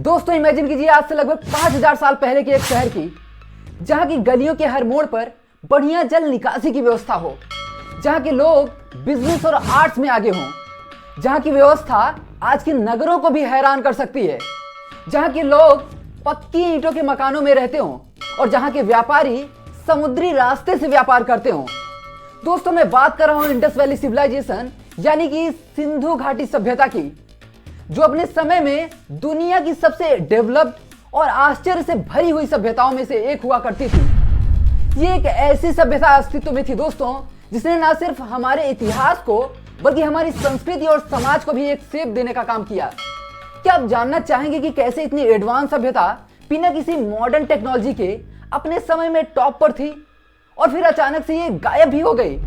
दोस्तों इमेजिन कीजिए आज से लगभग 5000 साल पहले के एक शहर की, जहां की गलियों के हर मोड़ पर बढ़िया जल निकासी की व्यवस्था हो, जहां के लोग बिजनेस और आर्ट्स में आगे हों, जहां की व्यवस्था आज के नगरों को भी हैरान कर सकती है, जहां के लोग पक्की ईंटों के मकानों में रहते हों और जहां के व्यापारी समुद्री रास्ते से व्यापार करते हों। दोस्तों मैं बात कर रहा हूं इंडस वैली सिविलाइजेशन यानी कि सिंधु घाटी सभ्यता की, जो अपने समय में दुनिया की सबसे डेवलप्ड और आश्चर्य से भरी हुई सभ्यताओं में से एक हुआ करती थी। ये एक ऐसी सभ्यता अस्तित्व में थी दोस्तों, जिसने न सिर्फ हमारे इतिहास को बल्कि हमारी संस्कृति और समाज को भी एक शेप देने का काम किया। क्या आप जानना चाहेंगे कि कैसे इतनी एडवांस सभ्यता बिना किसी मॉडर्न टेक्नोलॉजी के अपने समय में टॉप पर थी और फिर अचानक से ये गायब भी हो गई?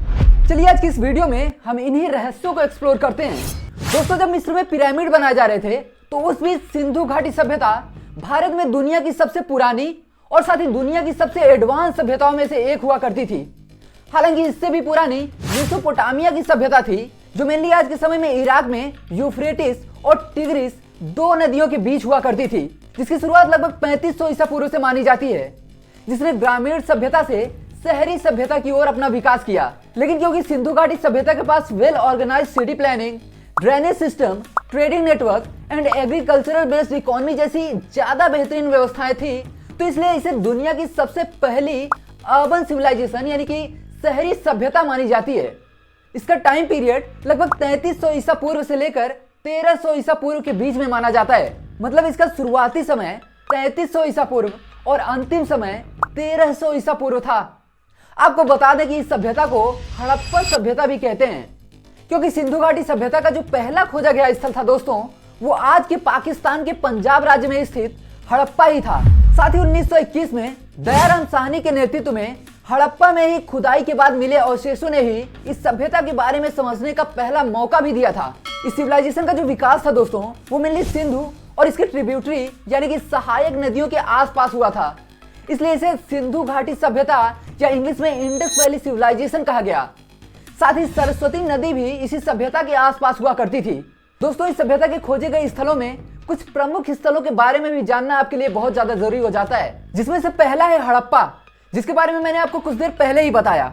चलिए आज की इस वीडियो में हम इन्हीं रहस्यों को एक्सप्लोर करते हैं। दोस्तों जब मिस्र में पिरामिड बनाए जा रहे थे तो उस बीच सिंधु घाटी सभ्यता भारत में दुनिया की सबसे पुरानी और साथ ही दुनिया की सबसे एडवांस सभ्यताओं में से एक हुआ करती थी। हालांकि इससे भी पुरानी मेसोपोटामिया की सभ्यता थी, जो मेनली आज के समय में इराक में यूफ्रेटिस और टिग्रिस दो नदियों के बीच हुआ करती थी, जिसकी शुरुआत लगभग 3500 ईसा पूर्व से मानी जाती है, जिसने ग्रामीण सभ्यता से शहरी सभ्यता की ओर अपना विकास किया। लेकिन क्योंकि सिंधु घाटी सभ्यता के पास well organised city planning, drainage system, trading network and agricultural based economy जैसी ज्यादा बेहतरीन व्यवस्थाएं थी, तो इसलिए इसे दुनिया की सबसे पहली अर्बन सिविलाइजेशन यानी कि शहरी सभ्यता मानी जाती है। इसका टाइम पीरियड लगभग 3300 ईसा पूर्व से लेकर 1300 ईसा पूर्व के बीच में माना जाता है। मतलब इसका शुरुआती समय 3300 ईसा पूर्व और अंतिम समय 1300 ईसा पूर्व था। आपको बता दें कि इस सभ्यता को हड़प्पा सभ्यता भी कहते हैं, क्योंकि सिंधु घाटी सभ्यता का जो पहला खोजा गया स्थल था दोस्तों, वो आज के पाकिस्तान के पंजाब राज्य में स्थित हड़प्पा ही था। साथ ही 1921 में दयाराम साहनी के नेतृत्व में हड़प्पा में ही खुदाई के बाद मिले अवशेषों ने ही इस सभ्यता के बारे में समझने का पहला मौका भी दिया था। इस सिविलाइजेशन का जो विकास था दोस्तों, वो मेनली सिंधु और इसके ट्रिब्यूटरी यानी कि सहायक नदियों के आसपास हुआ था, इसलिए इसे सिंधु घाटी सभ्यता या इंग्लिश में इंडस वैली सिविलाइजेशन कहा गया। साथ ही सरस्वती नदी भी इसी सभ्यता के आसपास हुआ करती थी। दोस्तों इस सभ्यता के खोजे गए स्थलों में कुछ प्रमुख स्थलों के बारे में भी जानना आपके लिए बहुत ज्यादा जरूरी हो जाता है, जिसमें से पहला है हड़प्पा, जिसके बारे में मैंने आपको कुछ देर पहले ही बताया।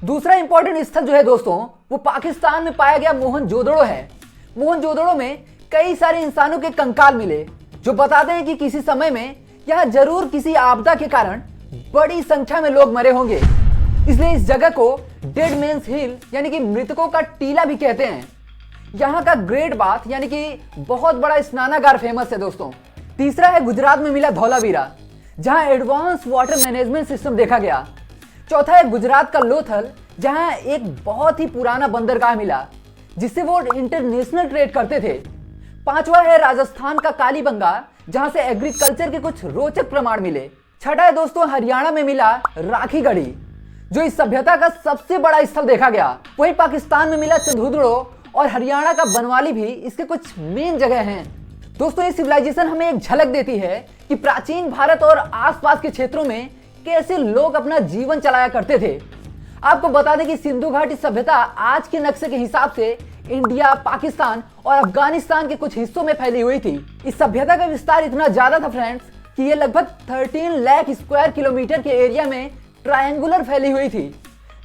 दूसरा इंपॉर्टेंट स्थल जो है दोस्तों, वो पाकिस्तान में पाया गया मोहनजोदड़ो है। मोहनजोदड़ो में कई सारे इंसानों के कंकाल मिले, जो बताते हैं कि किसी समय में यहाँ जरूर किसी आपदा के कारण बड़ी संख्या में लोग मरे होंगे, इसलिए इस जगह को डेड मेंस हिल यानी कि मृतकों का टीला भी कहते हैं। यहाँ का ग्रेट बाथ यानी कि बहुत बड़ा स्नानागार फेमस है दोस्तों। तीसरा है गुजरात में मिला धौलावीरा, जहाँ एडवांस वाटर मैनेजमेंट सिस्टम देखा गया। चौथा है गुजरात का लोथल, जहाँ एक बहुत ही पुराना बंदरगाह मिला, जिससे वो इंटरनेशनल ट्रेड करते थे। पांचवा है राजस्थान का कालीबंगा, जहां से एग्रीकल्चर के कुछ रोचक प्रमाण मिले। छठा है दोस्तों हरियाणा में मिला राखीगढ़ी, जो इस सभ्यता का सबसे बड़ा स्थल देखा गया। वहीं पाकिस्तान में मिला चंदूदड़ो और हरियाणा का बनवाली भी इसके कुछ मेन जगह हैं। दोस्तों ये सिविलाइजेशन हमें एक झलक देती है कि प्राचीन भारत और आसपास के क्षेत्रों में कैसे लोग अपना जीवन चलाया करते थे। आपको बता दें कि सिंधु घाटी सभ्यता आज के नक्शे के हिसाब से इंडिया, पाकिस्तान और अफगानिस्तान के कुछ हिस्सों में फैली हुई थी। इस सभ्यता का विस्तार इतना ज्यादा था फ्रेंड्स कि ये लगभग 13 लाख स्क्वायर किलोमीटर के एरिया में ट्रायंगुलर फैली हुई थी,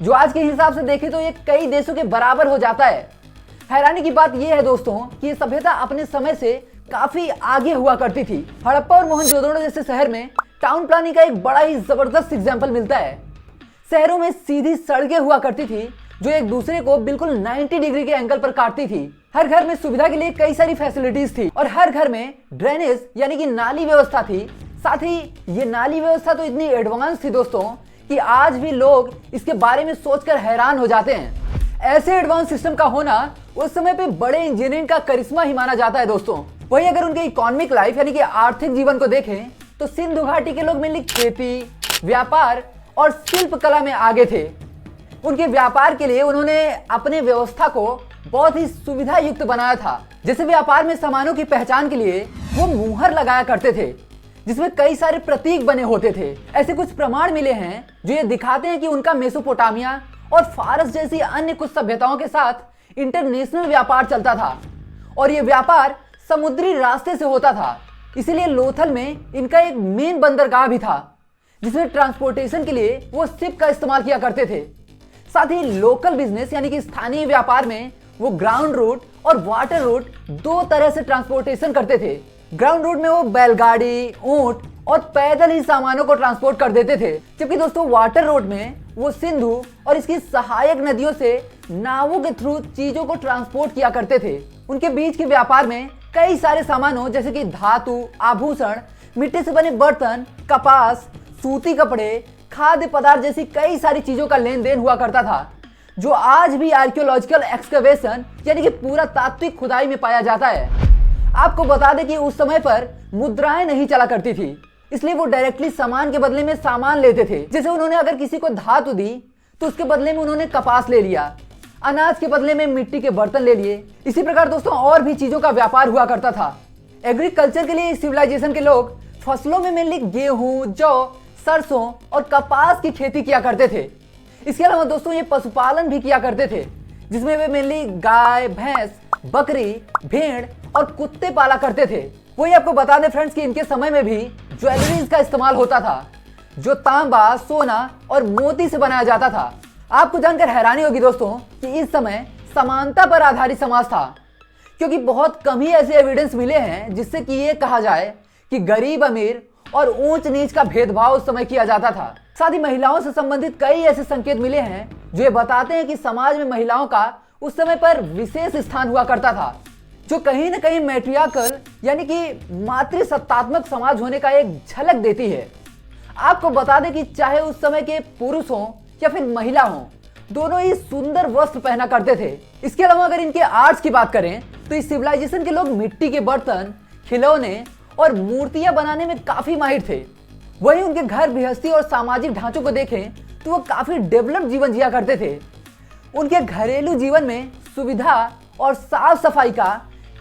जो आज के हिसाब से देखें तो ये कई देशों के बराबर हो जाता है। हैरानी की बात यह है दोस्तों कि ये सभ्यता अपने समय से काफी आगे हुआ करती थी। हड़प्पा और मोहनजोदड़ो जैसे शहर में टाउन प्लानिंग का एक बड़ा ही जबरदस्त एग्जाम्पल मिलता है। शहरों में सीधी सड़कें हुआ करती थी, जो एक दूसरे को बिल्कुल 90 डिग्री के एंगल पर काटती थी। हर घर में सुविधा के लिए कई सारी फैसिलिटीज थी और हर घर में ड्रेनेज यानी कि नाली व्यवस्था थी। साथ ही ये नाली व्यवस्था तो इतनी एडवांस थी दोस्तों कि आज भी लोग इसके बारे में सोचकर हैरान हो जाते हैं। ऐसे एडवांस सिस्टम का होना उस समय पे बड़े इंजीनियरिंग का करिश्मा ही माना जाता है दोस्तों। वहीं अगर उनके इकोनॉमिक लाइफ यानी कि आर्थिक जीवन को देखें तो सिंधु घाटी के लोग मेनली खेती, व्यापार और शिल्प कला में आगे थे। उनके व्यापार के लिए उन्होंने अपने व्यवस्था को बहुत ही सुविधा युक्त बनाया था। जैसे व्यापार में सामानों की पहचान के लिए वो मुहर लगाया करते थे, जिसमें कई सारे प्रतीक बने होते थे। ऐसे कुछ प्रमाण मिले हैं जो ये दिखाते हैं कि उनका मेसोपोटामिया और फारस जैसी अन्य कुछ सभ्यताओं के साथ इंटरनेशनल व्यापार चलता था और ये व्यापार समुद्री रास्ते से होता था। इसीलिए लोथल में इनका एक मेन बंदरगाह भी था, जिसमें ट्रांसपोर्टेशन के लिए वो शिप का इस्तेमाल किया करते थे। साथ ही लोकल बिजनेस यानी कि स्थानीय व्यापार में वो ग्राउंड रूट और वाटर रूट दो तरह से ट्रांसपोर्टेशन करते थे। ग्राउंड रूट में वो बैलगाड़ी, ऊंट और पैदल ही सामानों को ट्रांसपोर्ट कर देते थे, जबकि दोस्तों वाटर रोड में वो सिंधु और इसकी सहायक नदियों से नावों के थ्रू चीजों को ट्रांसपोर्ट किया करते थे। उनके बीच के व्यापार में कई सारे सामानों जैसे कि धातु, आभूषण, मिट्टी से बने बर्तन, कपास, सूती कपड़े, खाद्य पदार्थ जैसी कई सारी चीजों का लेन देन हुआ करता था, जो आज भी आर्कियोलॉजिकल एक्सकवेशन यानी कि पूरा तात्विक खुदाई में पाया जाता है। आपको बता दें कि उस समय पर मुद्राएं नहीं चला करती थी, इसलिए वो डायरेक्टली सामान के बदले में सामान लेते थे। जैसे उन्होंने अगर किसी को धातु दी तो उसके बदले में उन्होंने कपास ले लिया, अनाज के बदले में मिट्टी के बर्तन ले लिए। इसी प्रकार दोस्तों और भी चीजों का व्यापार हुआ करता था। एग्रीकल्चर के लिए इस सिविलाइजेशन के लोग फसलों में मेनली गेहूं, जौ, सरसों और कपास की खेती किया करते थे। इसके अलावा दोस्तों ये पशुपालन भी किया करते थे, जिसमें वे मेनली गाय, भैंस, बकरी, भेड़ और कुत्ते पाला करते थे। वही आपको बता दें फ्रेंड्स कि इनके समय में भी ज्वेलरीज का इस्तेमाल होता था, जो तांबा, सोना और मोती से बनाया जाता था। आपको जानकर हैरानी होगी दोस्तों कि इस समय समानता पर आधारित समाज था, क्योंकि बहुत कम ही ऐसे एविडेंस मिले हैं जिससे कि ये कहा जाए कि गरीब अमीर और ऊंच नीच का भेदभाव उस समय किया जाता था। साथ ही महिलाओं से संबंधित कई ऐसे संकेत मिले हैं जो ये बताते हैं कि समाज में महिलाओं का उस समय पर विशेष स्थान हुआ करता था, जो कहीं न कहीं मैट्रियार्कल यानी कि मातृसत्तात्मक समाज होने का एक झलक देती है। आपको बता दें कि चाहे उस समय के पुरुष हों या फिर महिला हों, दोनों ही सुंदर वस्त्र पहना करते थे। इसके अलावा अगर इनके आर्ट्स की बात करें तो इस सिविलाइजेशन के लोग मिट्टी के बर्तन, खिलौने और मूर्तियां बनाने में काफी माहिर थे। वहीं उनके घर गृहस्थी और सामाजिक ढांचों को देखें तो वो काफी डेवलप्ड जीवन जिया करते थे। उनके घरेलू जीवन में सुविधा और साफ सफाई का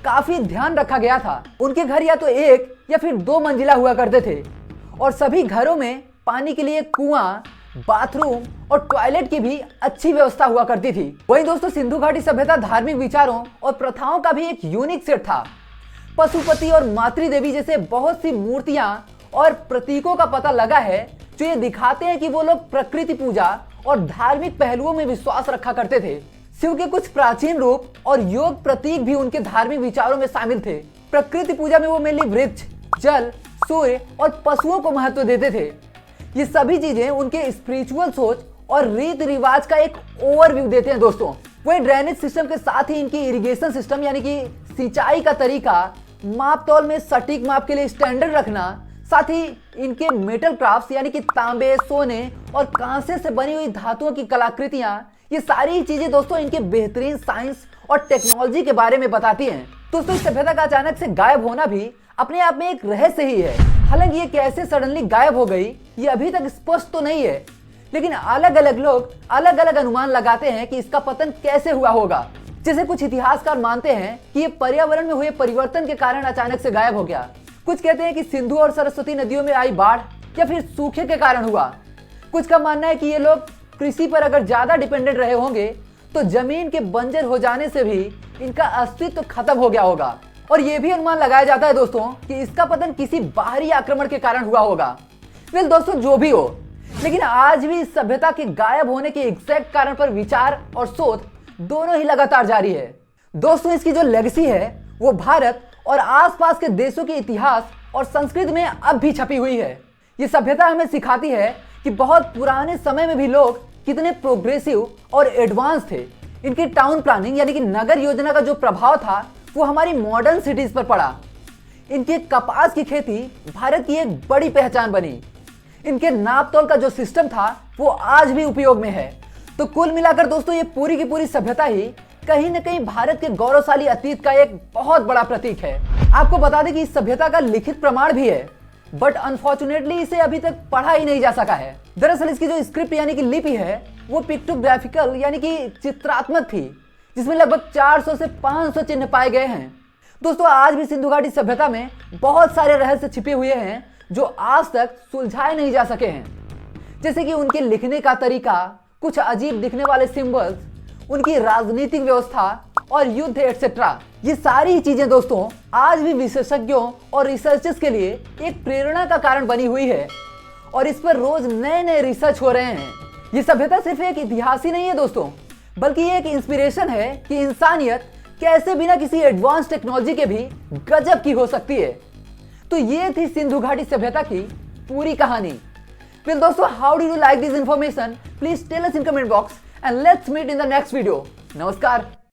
काफी ध्यान रखा गया था। उनके घर या तो एक या फिर दो मंजिला हुआ करते थे और सभी घरों में पानी के लिए कुआं, बाथरूम और टॉयलेट की भी अच्छी व्यवस्था हुआ करती थी। वहीं दोस्तों सिंधु घाटी सभ्यता धार्मिक विचारों और प्रथाओं का भी एक यूनिक सेट था। पशुपति और मातृदेवी जैसे बहुत सी मूर्तियां और प्रतीकों का पता लगा है, जो ये दिखाते हैं कि वो लोग प्रकृति पूजा और धार्मिक पहलुओं में विश्वास रखा करते थे। शिव के कुछ प्राचीन रूप और योग प्रतीक भी उनके धार्मिक विचारों में शामिल थे। प्रकृति पूजा में वो मेनली वृक्ष, जल, सूर्य और पशुओं को महत्व देते थे। ये सभी चीजें उनके स्पिरिचुअल सोच और रीति रिवाज का एक ओवरव्यू देते हैं दोस्तों। वही ड्रेनेज सिस्टम के साथ ही इनकी इरिगेशन सिस्टम यानी कि सिंचाई का तरीका, माप तौल में सटीक माप के लिए स्टैंडर्ड रखना, साथ ही इनके मेटल क्राफ्ट्स यानी कि तांबे, सोने और कांसे से बनी हुई धातुओं की कलाकृतियां, ये सारी चीजें दोस्तों इनके बेहतरीन साइंस और टेक्नोलॉजी के बारे में बताती हैं। दोस्तों इस सभ्यता का अचानक से गायब होना भी अपने आप में एक रहस्य ही है। हालांकि ये कैसे सडनली गायब हो गई ये अभी तक स्पष्ट तो नहीं है, लेकिन अलग अलग लोग अलग अलग अनुमान लगाते हैं कि इसका पतन कैसे हुआ होगा। जैसे कुछ इतिहासकार मानते हैं कि ये पर्यावरण में हुए परिवर्तन के कारण अचानक से गायब हो गया। कुछ कहते हैं कि सिंधु और सरस्वती नदियों में आई बाढ़ या फिर सूखे के कारण हुआ। कुछ का मानना है कि ये लोग कृषि पर अगर ज्यादा डिपेंडेंट रहे होंगे तो जमीन के बंजर हो जाने से भी इनका अस्तित्व खत्म हो गया होगा। और ये भी अनुमान लगाया जाता है दोस्तों कि इसका पतन किसी बाहरी आक्रमण के कारण हुआ होगा। वेल दोस्तों जो भी हो, लेकिन आज भी इस सभ्यता के गायब होने के एग्जैक्ट कारण पर विचार और शोध दोनों ही लगातार जारी है। दोस्तों इसकी जो लेगेसी है वो भारत और आसपास के देशों के इतिहास और संस्कृति में अब भी छपी हुई है। ये सभ्यता हमें सिखाती है कि बहुत पुराने समय में भी लोग कितने प्रोग्रेसिव और एडवांस थे। इनकी टाउन प्लानिंग यानी कि नगर योजना का जो प्रभाव था वो हमारी मॉडर्न सिटीज पर पड़ा। इनके कपास की खेती भारत की एक बड़ी पहचान बनी। इनके नाप तोल का जो सिस्टम था वो आज भी उपयोग में है। तो कुल मिलाकर दोस्तों ये पूरी की पूरी सभ्यता ही कहीं न कहीं भारत के गौरवशाली अतीत का एक बहुत बड़ा प्रतीक है। आपको बता दें कि इस सभ्यता का लिखित प्रमाण भी है, बट अनफॉर्चुनेटली इसे अभी तक पढ़ा ही नहीं जा सका है। दरअसल इसकी जो स्क्रिप्ट यानी कि लिपि है वो पिक्टोग्राफिकल यानी कि चित्रात्मक थी, जिसमें लगभग 400 से 500 चिन्ह पाए गए हैं। दोस्तों आज भी सिंधु घाटी सभ्यता में बहुत सारे रहस्य छिपे हुए हैं जो आज तक सुलझाए नहीं जा सके हैं। जैसे कि उनके लिखने का तरीका, कुछ अजीब दिखने वाले सिंबल्स, उनकी राजनीतिक व्यवस्था और युद्ध एक्सेट्रा। ये सारी चीजें दोस्तों आज भी विशेषज्ञों और रिसर्चर्स के लिए एक प्रेरणा का कारण बनी हुई है और इस पर रोज नए नए रिसर्च हो रहे हैं। ये सभ्यता सिर्फ एक इतिहास ही नहीं है दोस्तों, बल्कि ये एक इंस्पिरेशन है कि इंसानियत कैसे बिना किसी एडवांस टेक्नोलॉजी के भी गजब की हो सकती है। तो ये थी सिंधु घाटी सभ्यता की पूरी कहानी। फिर दोस्तों, how do you like this information? Please tell us in comment box and let's meet in the next video. नमस्कार।